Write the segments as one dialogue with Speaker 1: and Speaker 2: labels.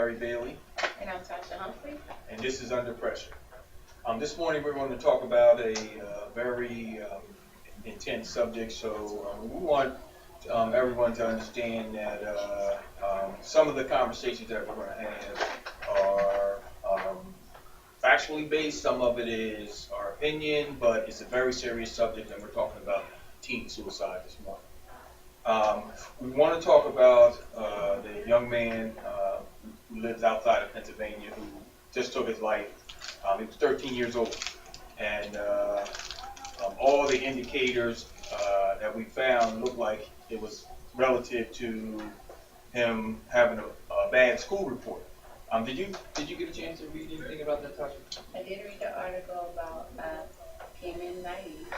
Speaker 1: Larry Bailey.
Speaker 2: And I'm Tasha Humphrey.
Speaker 1: And this is Under Pressure. This morning we're going to talk about a very intense subject, so we want everyone to understand that some of the conversations that we're going to have are factually based, some of it is our opinion, but it's a very serious subject, and we're talking about teen suicide this morning. We want to talk about the young man who lives outside of Pennsylvania who just took his life. He was 13 years old, and all the indicators that we found looked like it was relative to him having a bad school report. Did you get a chance to read anything about that, Tasha?
Speaker 2: I did read the article about came in naive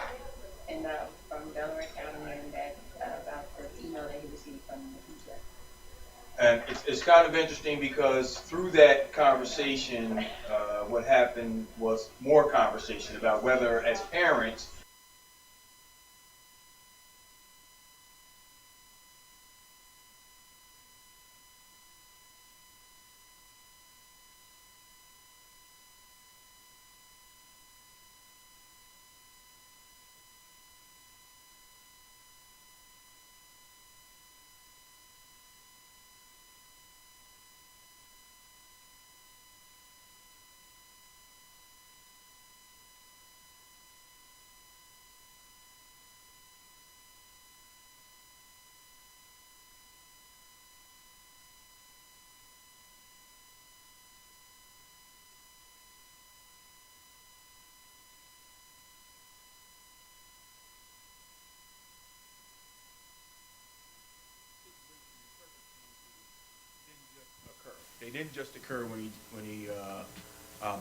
Speaker 2: and from Delaware County and that about the email that he received from the teacher.
Speaker 1: And it's kind of interesting because through that conversation, what happened was more conversation about whether, as parents, they didn't just occur when he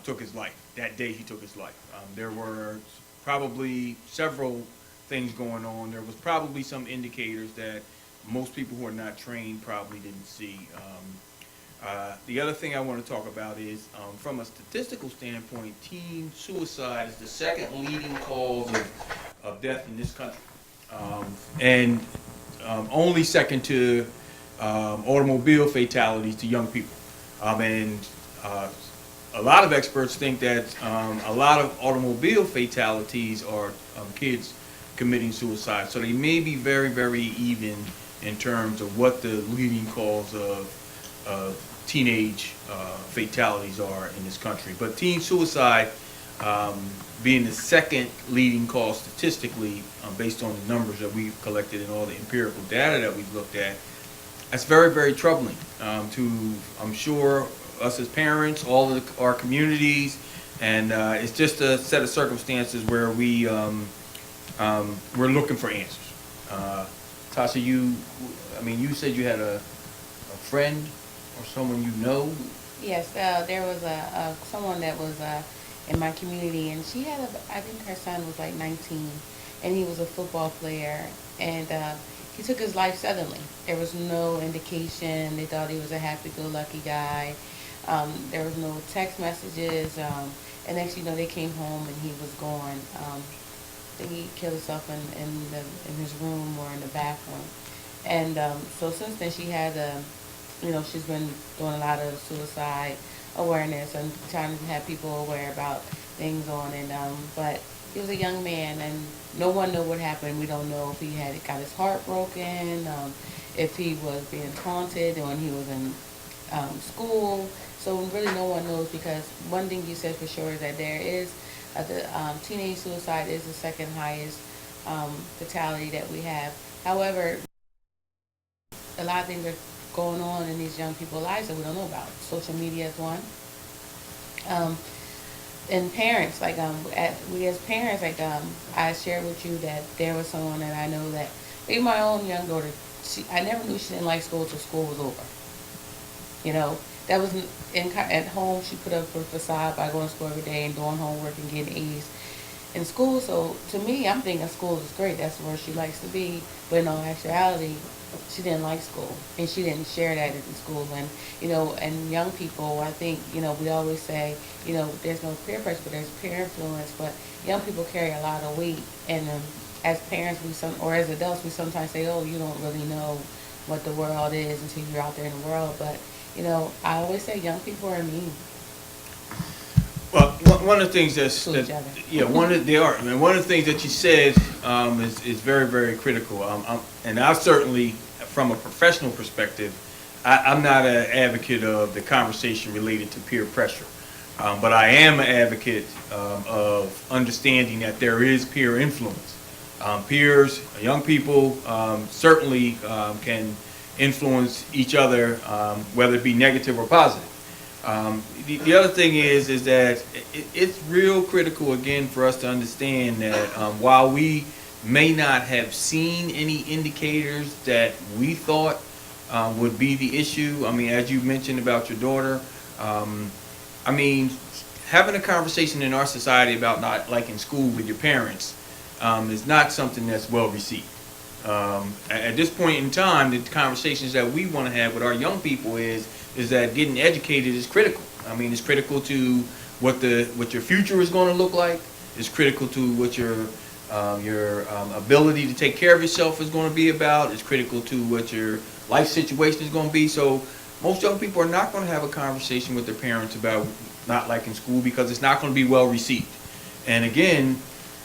Speaker 1: took his life. That day he took his life. There were probably several things going on. There was probably some indicators that most people who are not trained probably didn't see. The other thing I want to talk about is, from a statistical standpoint, teen suicide is the second leading cause of death in this country, and only second to automobile fatalities to young people. And a lot of experts think that a lot of automobile fatalities are kids committing suicide. So they may be very, very even in terms of what the leading cause of teenage fatalities are in this country. But teen suicide being the second leading cause statistically, based on the numbers that we've collected and all the empirical data that we've looked at, that's very, very troubling to, I'm sure, us as parents, all of our communities, and it's just a set of circumstances where we're looking for answers. Tasha, you said you had a friend or someone you know.
Speaker 2: Yes, there was someone that was in my community, and she had I think her son was like 19, and he was a football player, and he took his life suddenly. There was no indication. They thought he was a happy-go-lucky guy. There was no text messages. And next, they came home and he was gone. I think he killed himself in his room or in the bathroom. And so since then, she had she's been doing a lot of suicide awareness and trying to have people aware about things on it. But he was a young man, and no one knew what happened. We don't know if he had got his heart broken, if he was being taunted when he was in school. So really no one knows, because one thing you said for sure is that there is, teenage suicide is the second highest fatality that we have. However, a lot of things are going on in these young people's lives that we don't know about. Social media is one. And parents, we as parents, I shared with you that there was someone that I know that, even my own young daughter, I never knew she didn't like school till school was over. That was at home. She put up a facade by going to school every day and doing homework and getting A's in school. So to me, I'm thinking school is great. That's where she likes to be. But in all actuality, she didn't like school, and she didn't share that in school. And and young people, I think we always say there's no peer pressure, but there's peer influence. But young people carry a lot of weight, and as parents, or as adults, we sometimes say, oh, you don't really know what the world is until you're out there in the world. But I always say young people are mean
Speaker 1: Well, one of the things
Speaker 2: to each other.
Speaker 1: yeah, they are. And one of the things that you said is very, very critical. And I certainly, from a professional perspective, I'm not an advocate of the conversation related to peer pressure. But I am an advocate of understanding that there is peer influence. Peers, young people, certainly can influence each other, whether it be negative or positive. The other thing is that it's real critical again for us to understand that while we may not have seen any indicators that we thought would be the issue. I mean, as you mentioned about your daughter, I mean, having a conversation in our society about not liking school with your parents is not something that's well received. At this point in time, the conversations that we want to have with our young people is that getting educated is critical. I mean, it's critical to what your future is going to look like. It's critical to what your ability to take care of yourself is going to be about. It's critical to what your life situation is going to be. So most young people are not going to have a conversation with their parents about not liking school because it's not going to be well received. And again,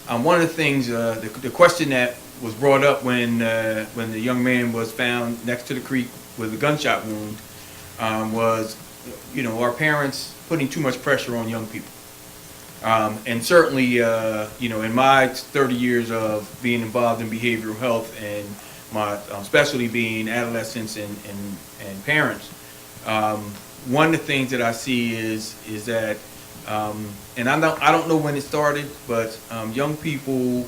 Speaker 1: one of the things, the question that was brought up when the young man was found next to the creek with a gunshot wound was, our parents putting too much pressure on young people. And certainly, in my 30 years of being involved in behavioral health and my specialty being adolescents and parents, one of the things that I see is that, and I don't know when it started, but young people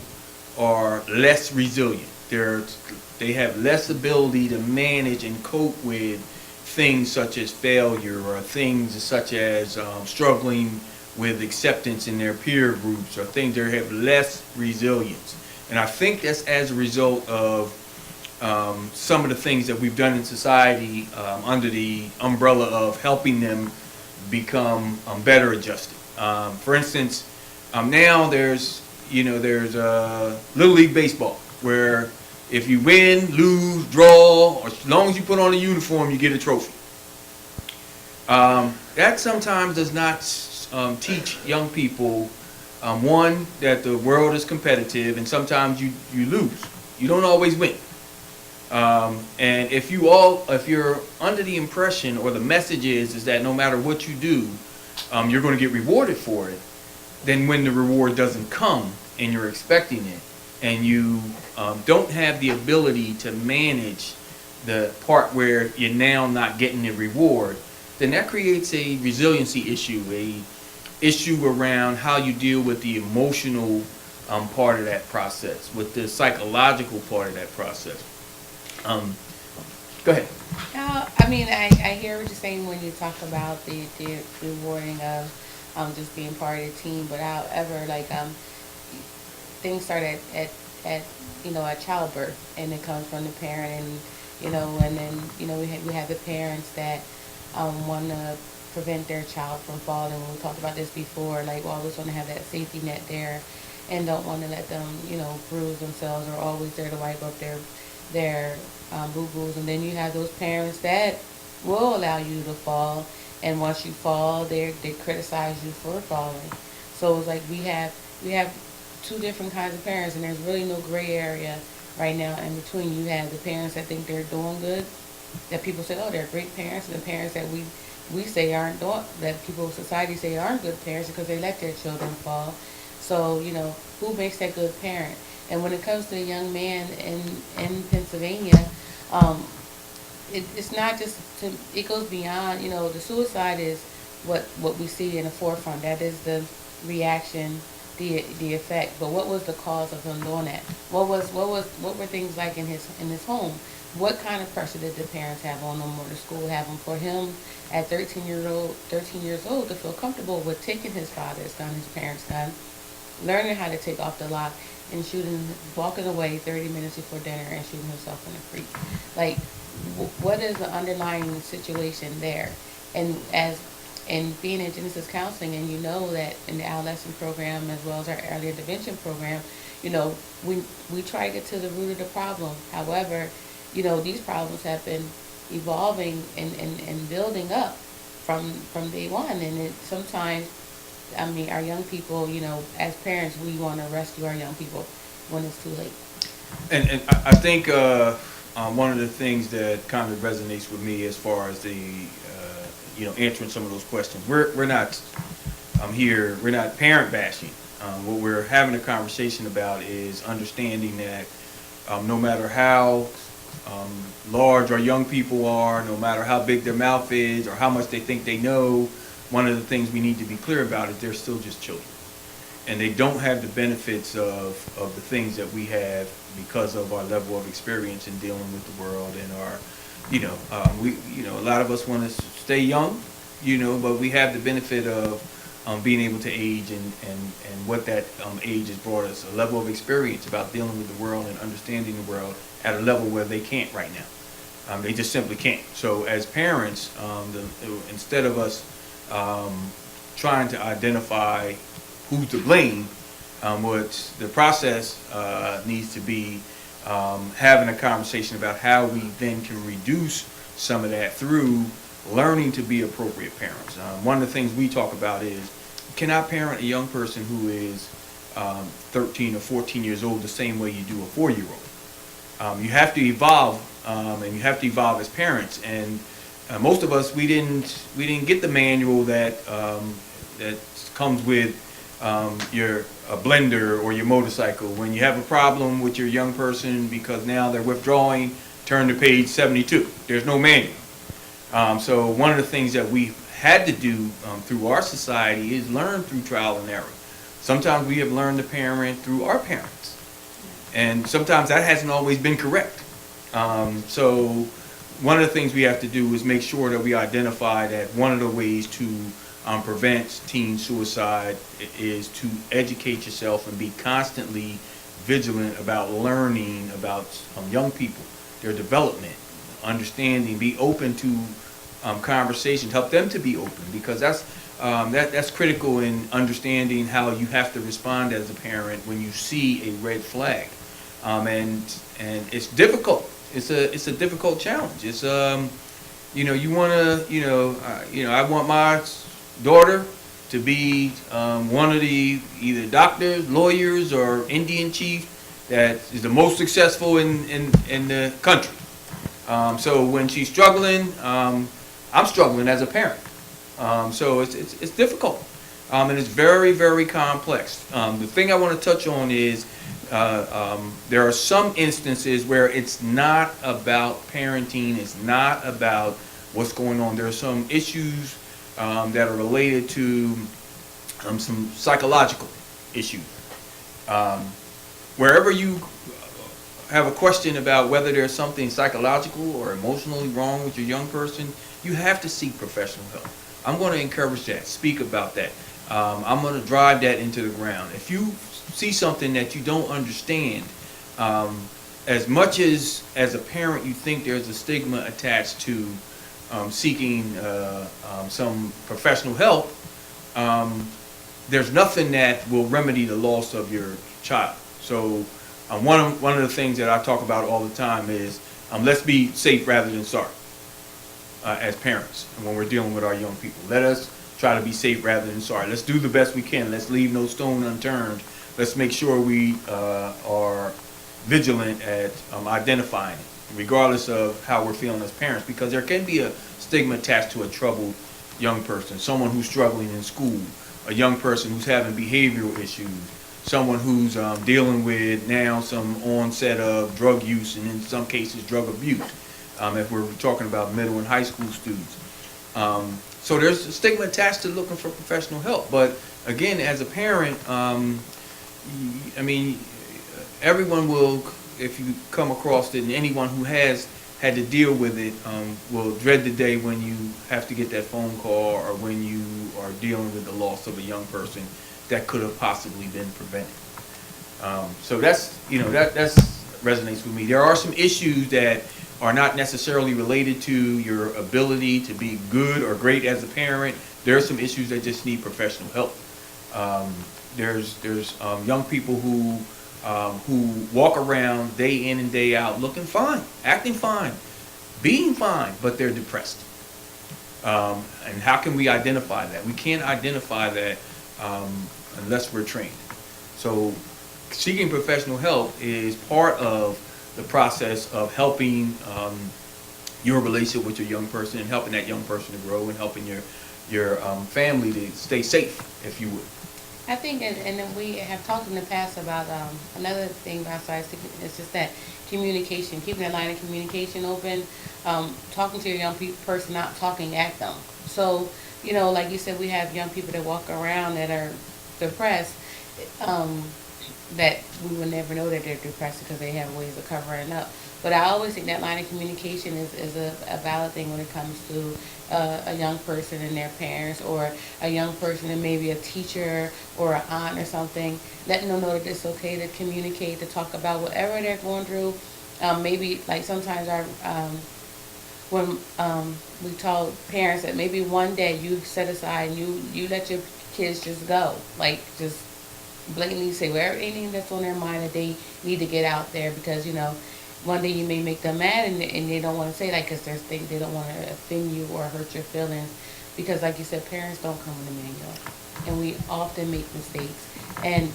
Speaker 1: are less resilient. They have less ability to manage and cope with things such as failure or things such as struggling with acceptance in their peer groups or things that have less resilience. And I think that's as a result of some of the things that we've done in society under the umbrella of helping them become better adjusted. For instance, now there's Little League Baseball where if you win, lose, draw, or as long as you put on a uniform, you get a trophy. That sometimes does not teach young people, one, that the world is competitive, and sometimes you lose. You don't always win. And if you're under the impression or the message is that no matter what you do, you're going to get rewarded for it, then when the reward doesn't come and you're expecting it, and you don't have the ability to manage the part where you're now not getting the reward, then that creates a resiliency issue, a issue around how you deal with the emotional part of that process, with the psychological part of that process. Go ahead.
Speaker 2: I mean, I hear what you're saying when you talk about the rewarding of just being part of the team, but however, things start at childbirth, and it comes from the parent, and then we have the parents that want to prevent their child from falling. We talked about this before, like always want to have that safety net there, and don't want to let them bruise themselves, or always there to wipe up their boo-boos. And then you have those parents that will allow you to fall, and once you fall, they criticize you for falling. So it's like we have two different kinds of parents, and there's really no gray area right now in between. You have the parents that think they're doing good, that people say, oh, they're great parents, and the parents that we say aren't doing, that people in society say aren't good parents because they let their children fall. So who makes that good parent? And when it comes to a young man in Pennsylvania, it's not just it goes beyond. The suicide is what we see in the forefront. That is the reaction, the effect. But what was the cause of him doing that? What were things like in his home? What kind of pressure did the parents have on him, or the school have him, for him at 13 years old to feel comfortable with taking his father's gun, his parents' gun, learning how to take off the lock, and walking away 30 minutes before dinner and shooting himself in the creek? Like, what is the underlying situation there? And being in Genesis Counseling, and that in the adolescent program as well as our early intervention program, we try to get to the root of the problem. However, these problems have been evolving and building up from day one. And it sometimes, I mean, our young people, you know, as parents, we want to rescue our young people when it's too late.
Speaker 1: And I think one of the things that kind of resonates with me as far as the answering some of those questions. We're not here. We're not parent bashing. What we're having a conversation about is understanding that no matter how large our young people are, no matter how big their mouth is or how much they think they know, one of the things we need to be clear about is they're still just children. And they don't have the benefits of the things that we have because of our level of experience in dealing with the world and our, a lot of us want to stay young, but we have the benefit of being able to age and what that age has brought us, a level of experience about dealing with the world and understanding the world at a level where they can't right now. They just simply can't. So as parents, instead of us trying to identify who's to blame, what the process needs to be having a conversation about how we then can reduce some of that through learning to be appropriate parents. One of the things we talk about is you cannot parent a young person who is 13 or 14 years old the same way you do a 4-year-old. You have to evolve, and you have to evolve as parents. And most of us, we didn't get the manual that comes with your a blender or your motorcycle. When you have a problem with your young person because now they're withdrawing, turn to page 72. There's no manual. So one of the things that we've had to do through our society is learn through trial and error. Sometimes we have learned to parent through our parents, and sometimes that hasn't always been correct. So one of the things we have to do is make sure that we identify that one of the ways to prevent teen suicide is to educate yourself and be constantly vigilant about learning about young people, their development, understanding, be open to conversations, help them to be open, because that's critical in understanding how you have to respond as a parent when you see a red flag, and it's difficult. It's a difficult challenge. It's you want to I want my daughter to be one of the either doctors, lawyers, or Indian chief that is the most successful in the country. So when she's struggling, I'm struggling as a parent. So it's difficult, and it's very, very complex. The thing I want to touch on is there are some instances where it's not about parenting, it's not about what's going on. There are some issues that are related to some psychological issues. Wherever you have a question about whether there's something psychological or emotionally wrong with your young person, you have to seek professional help. I'm going to encourage that. Speak about that. I'm going to drive that into the ground. If you see something that you don't understand, as much as a parent you think there's a stigma attached to seeking some professional help, there's nothing that will remedy the loss of your child. So one of the things that I talk about all the time is let's be safe rather than sorry as parents when we're dealing with our young people. Let us try to be safe rather than sorry. Let's do the best we can. Let's leave no stone unturned. Let's make sure we are vigilant at identifying it, regardless of how we're feeling as parents, because there can be a stigma attached to a troubled young person, someone who's struggling in school, a young person who's having behavioral issues, someone who's dealing with now some onset of drug use and in some cases drug abuse, if we're talking about middle and high school students. So there's a stigma attached to looking for professional help. But again, as a parent, I mean, everyone will, if you come across it, and anyone who has had to deal with it will dread the day when you have to get that phone call or when you are dealing with the loss of a young person that could have possibly been prevented. So that's resonates with me. There are some issues that are not necessarily related to your ability to be good or great as a parent. There are some issues that just need professional help. There's young people who walk around day in and day out looking fine, acting fine, being fine, but they're depressed. And how can we identify that? We can't identify that unless we're trained. So seeking professional help is part of the process of helping your relationship with your young person and helping that young person to grow and helping your family to stay safe, if you would.
Speaker 2: I think, and then we have talked in the past about another thing besides it's just that communication, keeping that line of communication open, talking to your young person, not talking at them. So, like you said, we have young people that walk around that are depressed, that we will never know that they're depressed because they have ways of covering up. But I always think that line of communication is a valid thing when it comes to a young person and their parents, or a young person and maybe a teacher or an aunt or something, letting them know that it's okay to communicate, to talk about whatever they're going through. Maybe like sometimes when we told parents that maybe one day you set aside and you let your kids just go, like just blatantly say whatever anything that's on their mind that they need to get out there, because one day you may make them mad and they don't want to say that because they don't want to offend you or hurt your feelings, because like you said, parents don't come with a manual, and we often make mistakes,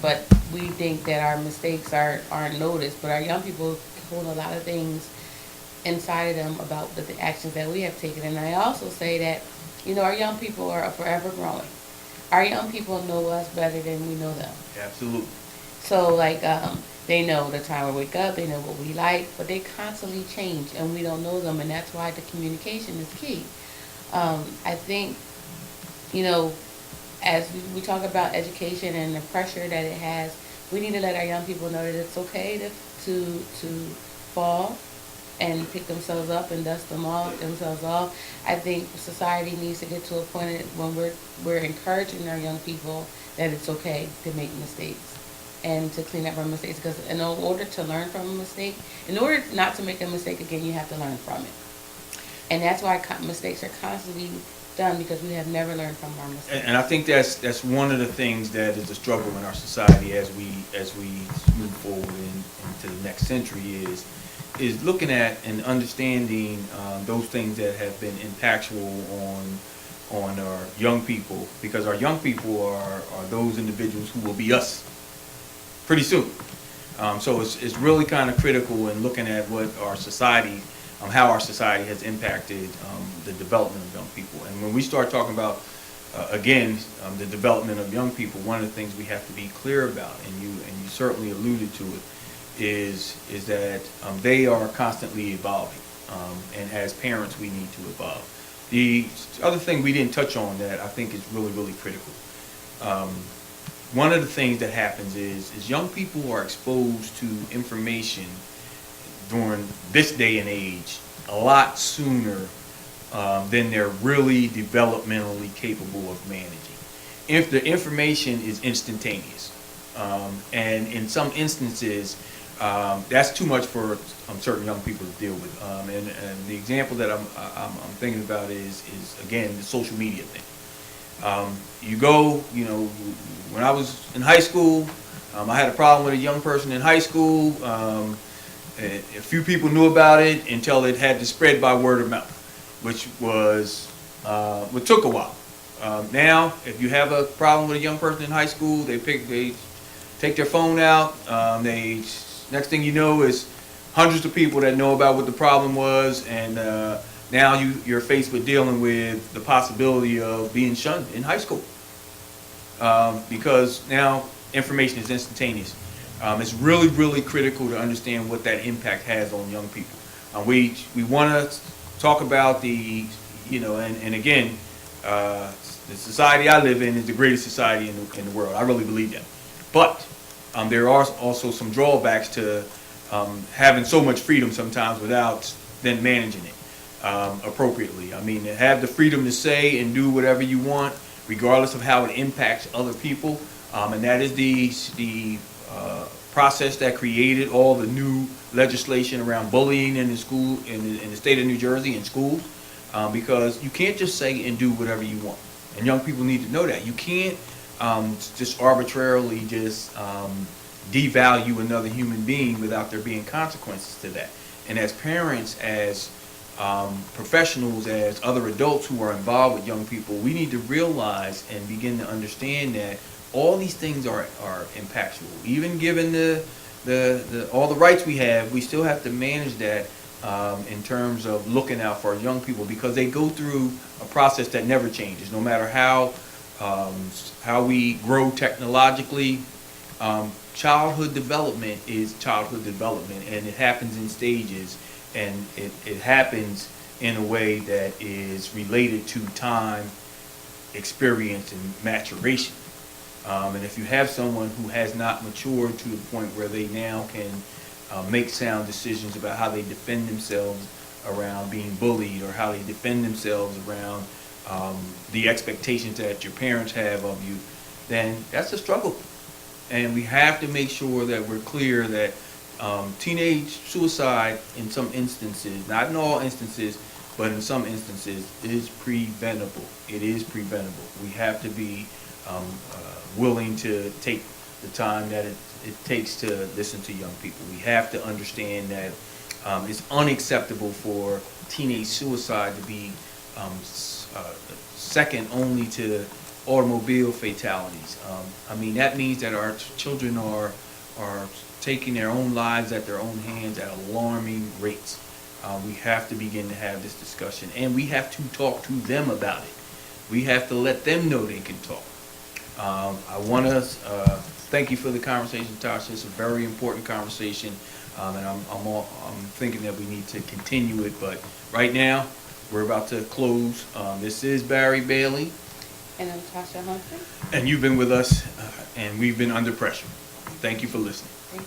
Speaker 2: but we think that our mistakes aren't noticed, but our young people hold a lot of things inside of them about the actions that we have taken. And I also say that our young people are forever growing. Our young people know us better than we know them.
Speaker 1: Absolutely.
Speaker 2: So they know the time we wake up, they know what we like, but they constantly change and we don't know them, and that's why the communication is key. I think, as we talk about education and the pressure that it has, we need to let our young people know that it's okay to fall and pick themselves up and dust themselves off. I think society needs to get to a point when we're encouraging our young people that it's okay to make mistakes and to clean up our mistakes, because in order to learn from a mistake, in order not to make a mistake again, you have to learn from it. And that's why mistakes are constantly done, because we have never learned from our mistakes.
Speaker 1: And I think that's one of the things that is a struggle in our society as we move forward into the next century is looking at and understanding those things that have been impactful on our young people, because our young people are those individuals who will be us pretty soon. So it's really kind of critical in looking at what our society, how our society has impacted the development of young people. And when we start talking about, again, the development of young people, one of the things we have to be clear about, and you certainly alluded to it, is that they are constantly evolving. And as parents, we need to evolve. The other thing we didn't touch on that I think is really, really critical, one of the things that happens is young people are exposed to information during this day and age a lot sooner than they're really developmentally capable of managing. If the information is instantaneous, and in some instances, that's too much for certain young people to deal with. And the example that I'm thinking about is again the social media thing. When I was in high school, I had a problem with a young person in high school. A few people knew about it until it had to spread by word of mouth, which took a while. Now, if you have a problem with a young person in high school, they take their phone out. Next thing you know is hundreds of people that know about what the problem was, and now you're faced with dealing with the possibility of being shunned in high school, because now information is instantaneous. It's really, really critical to understand what that impact has on young people. We want to talk about the society I live in is the greatest society in the world. I really believe that. But there are also some drawbacks to having so much freedom sometimes without then managing it appropriately. I mean, to have the freedom to say and do whatever you want, regardless of how it impacts other people, and that is the process that created all the new legislation around bullying in the school in the state of New Jersey in schools, because you can't just say and do whatever you want, and young people need to know that you can't just arbitrarily devalue another human being without there being consequences to that. And as parents, as professionals, as other adults who are involved with young people, we need to realize and begin to understand that all these things are impactful. Even given the all the rights we have, we still have to manage that in terms of looking out for our young people, because they go through a process that never changes, no matter how we grow technologically. Childhood development is childhood development, and it happens in stages, and it happens in a way that is related to time, experience, and maturation. And if you have someone who has not matured to the point where they now can make sound decisions about how they defend themselves around being bullied, or how they defend themselves around the expectations that your parents have of you, then that's a struggle. And we have to make sure that we're clear that teenage suicide, in some instances, not in all instances, but in some instances, is preventable. It is preventable. We have to be willing to take the time that it takes to listen to young people. We have to understand that it's unacceptable for teenage suicide to be second only to automobile fatalities. I mean, that means that our children are taking their own lives at their own hands at alarming rates. We have to begin to have this discussion, and we have to talk to them about it. We have to let them know they can talk. I want to thank you for the conversation, Tasha. It's a very important conversation, and I'm thinking that we need to continue it. But right now, we're about to close. This is Barry Bailey.
Speaker 2: And I'm Tasha Humphrey.
Speaker 1: And you've been with us, and we've been under pressure. Thank you for listening.